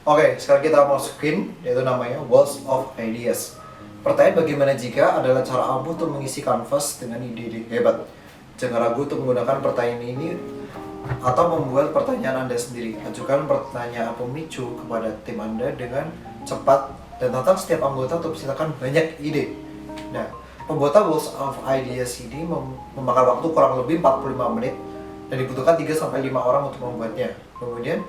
Oke, sekarang kita masukin yaitu namanya Walls of Ideas. Pertanyaan bagaimana jika adalah cara Abu untuk mengisi kanvas dengan ide-ide hebat. Jangan ragu untuk menggunakan pertanyaan ini atau membuat pertanyaan Anda sendiri. Ajukan pertanyaan pemicu kepada tim Anda dengan cepat dan tantang setiap anggota untuk menciptakan banyak ide. Nah, pembuatan Walls of Ideas ini memakan waktu kurang lebih 45 menit dan dibutuhkan 3-5 orang untuk membuatnya. Kemudian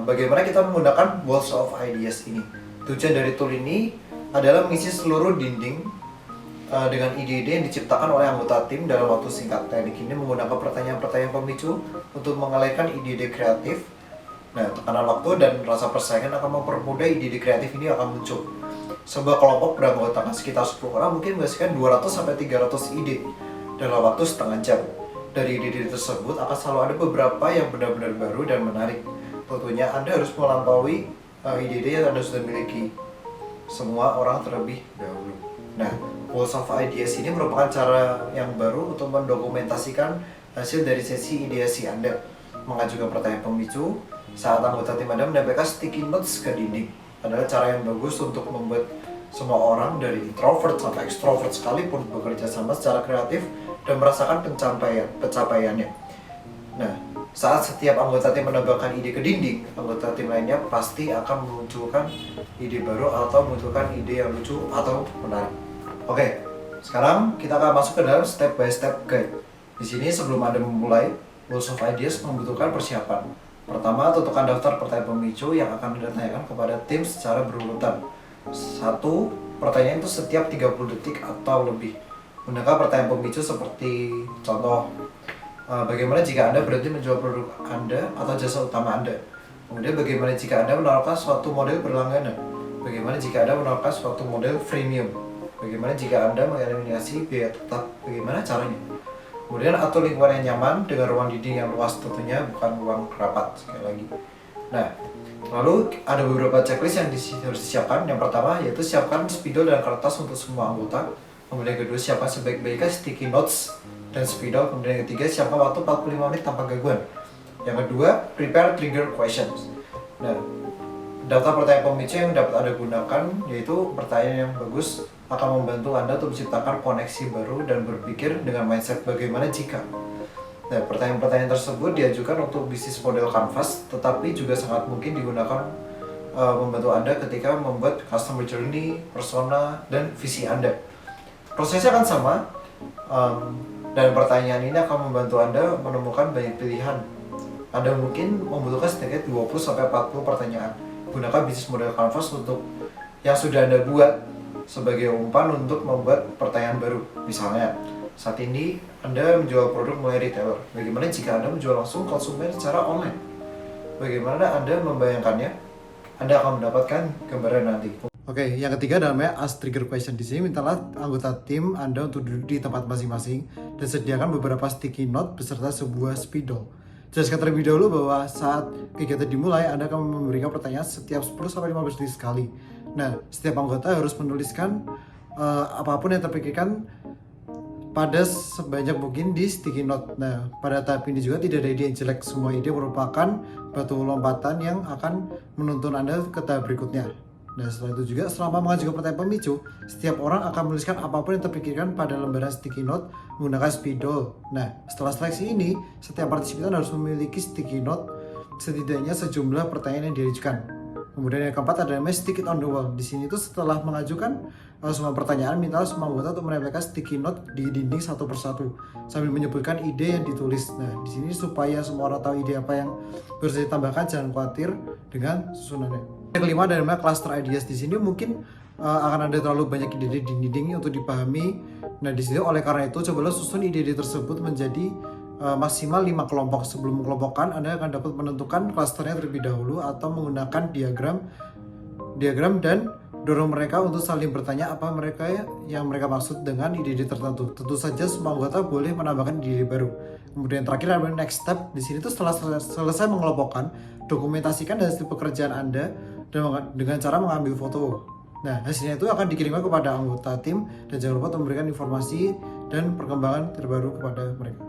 bagaimana kita menggunakan Walls of Ideas ini. Tujuan dari tool ini adalah mengisi seluruh dinding dengan ide-ide yang diciptakan oleh anggota tim dalam waktu singkat. Teknik ini menggunakan pertanyaan-pertanyaan pemicu untuk mengalihkan ide-ide kreatif. Nah, tekanan waktu dan rasa persaingan akan mempermudah ide-ide kreatif ini akan muncul. Sebuah kelompok beranggotakan sekitar 10 orang mungkin menghasilkan 200-300 ide dalam waktu setengah jam. Dari ide-ide tersebut akan selalu ada beberapa yang benar-benar baru dan menarik. Tentunya Anda harus melampaui ide-ide yang Anda sudah miliki semua orang terlebih dahulu. Nah, Walls of Ideas ini merupakan cara yang baru untuk mendokumentasikan hasil dari sesi ideasi Anda. Mengajukan pertanyaan pemicu saat anggota tim Anda menempelkan sticky notes ke dinding adalah cara yang bagus untuk membuat semua orang dari introvert sampai extrovert sekalipun bekerja sama secara kreatif dan merasakan pencapaiannya. Nah, saat setiap anggota tim menambahkan ide ke dinding, anggota tim lainnya pasti akan memunculkan ide baru atau memunculkan ide yang lucu atau menarik. Oke, sekarang kita akan masuk ke dalam step by step guide. Di sini sebelum Anda memulai, Walls of Ideas membutuhkan persiapan. Pertama, tentukan daftar pertanyaan pemicu yang akan Anda tanyakan kepada tim secara berurutan. 1. Pertanyaan itu setiap 30 detik atau lebih. Gunakan pertanyaan pemicu seperti contoh, bagaimana jika Anda berhenti menjual produk Anda atau jasa utama Anda? Kemudian bagaimana jika Anda menawarkan suatu model berlangganan? Bagaimana jika Anda menawarkan suatu model freemium? Bagaimana jika Anda mengeliminasi biaya tetap? Bagaimana caranya? Kemudian atur lingkungan yang nyaman dengan ruang dinding yang luas, tentunya bukan ruang rapat sekali lagi. Nah, lalu ada beberapa checklist yang harus disiapkan. Yang pertama yaitu siapkan spidol dan kertas untuk semua anggota. Kemudian yang kedua, siapkan sebaik-baiknya sticky notes dan spidol. Kemudian yang ketiga, siapkan waktu 45 menit tanpa gangguan. Yang kedua, prepare trigger questions. Nah, daftar pertanyaan pemicu yang dapat Anda gunakan yaitu pertanyaan yang bagus akan membantu Anda untuk menciptakan koneksi baru dan berpikir dengan mindset bagaimana jika. Nah, pertanyaan-pertanyaan tersebut diajukan untuk bisnis model canvas, tetapi juga sangat mungkin digunakan membantu Anda ketika membuat customer journey, persona, dan visi Anda. Prosesnya akan sama, dan pertanyaan ini akan membantu Anda menemukan banyak pilihan. Anda mungkin membutuhkan sedikit 20-40 pertanyaan. Gunakan bisnis model canvas untuk yang sudah Anda buat sebagai umpan untuk membuat pertanyaan baru. Misalnya, saat ini Anda menjual produk melalui retailer. Bagaimana jika Anda menjual langsung konsumen secara online? Bagaimana Anda membayangkannya? Anda akan mendapatkan gambaran nanti. Oke, yang ketiga namanya ask trigger question. Di sini mintalah anggota tim Anda untuk duduk di tempat masing-masing dan sediakan beberapa sticky note beserta sebuah spidol. Jelaskan terlebih dahulu bahwa saat kegiatan dimulai, Anda akan memberikan pertanyaan setiap 10-15 detik sekali. Nah, setiap anggota harus menuliskan apapun yang terpikirkan pada sebanyak mungkin di sticky note. Nah, pada tahap ini juga tidak ada ide yang jelek. Semua ide merupakan batu lompatan yang akan menuntun Anda ke tahap berikutnya. Nah, setelah itu juga selama mengajukan pertanyaan pemicu, setiap orang akan menuliskan apapun yang terpikirkan pada lembaran sticky note menggunakan spidol. Nah, setelah seleksi ini, setiap partisipan harus memiliki sticky note setidaknya sejumlah pertanyaan yang diajukan. Kemudian yang keempat adalah stick it on the wall. Di sini itu setelah mengajukan semua pertanyaan, minta semua anggota untuk menempelkan sticky note di dinding satu persatu sambil menyebutkan ide yang ditulis. Nah, di sini supaya semua orang tahu ide apa yang harus ditambahkan, jangan khawatir dengan susunannya. Yang kelima adalah cluster ideas. Di sini mungkin akan ada terlalu banyak ide-ide di dinding untuk dipahami. Nah, di sini oleh karena itu cobalah susun ide-ide tersebut menjadi maksimal 5 kelompok. Sebelum mengelompokkan, Anda akan dapat menentukan klasternya terlebih dahulu atau menggunakan diagram dan dorong mereka untuk saling bertanya apa yang mereka maksud dengan ide-ide tertentu. Tentu saja semua anggota boleh menambahkan ide-ide baru. Kemudian terakhir adalah next step. Di sini tuh setelah selesai mengelompokkan, dokumentasikan hasil pekerjaan Anda dengan cara mengambil foto. Nah, hasilnya itu akan dikirimkan kepada anggota tim dan jangan lupa untuk memberikan informasi dan perkembangan terbaru kepada mereka.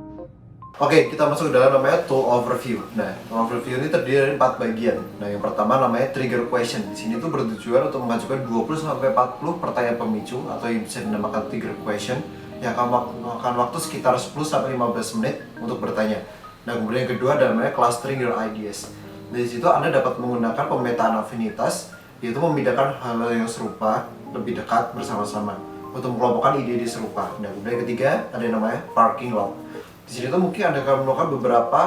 Oke, kita masuk ke dalam namanya tool overview. Nah, tool overview ini terdiri dari 4 bagian. Nah, yang pertama namanya trigger question. Di sini tuh bertujuan untuk mengajukan 20 sampai 40 pertanyaan pemicu atau yang bisa dinamakan trigger question yang akan memakan waktu sekitar 10 sampai 15 menit untuk bertanya. Nah, kemudian yang kedua adalah namanya clustering your ideas. Dari situ Anda dapat menggunakan pemetaan afinitas, yaitu membedakan hal yang serupa lebih dekat bersama-sama untuk mengelompokkan ide-ide serupa. Nah, kemudian yang ketiga ada yang namanya parking lot. Di sini tuh mungkin Anda akan menemukan beberapa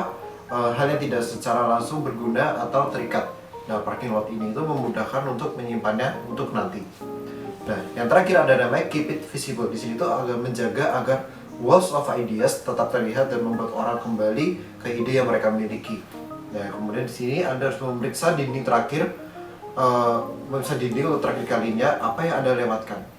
hal yang tidak secara langsung berguna atau terikat. Nah, parking lot ini itu memudahkan untuk menyimpannya untuk nanti. Nah, yang terakhir ada namanya keep it visible. Di sini tuh agak menjaga agar walls of ideas tetap terlihat dan membuat orang kembali ke ide yang mereka miliki. Nah, kemudian di sini Anda harus memeriksa dinding terakhir, memeriksa dinding untuk terakhir kalinya apa yang Anda lewatkan.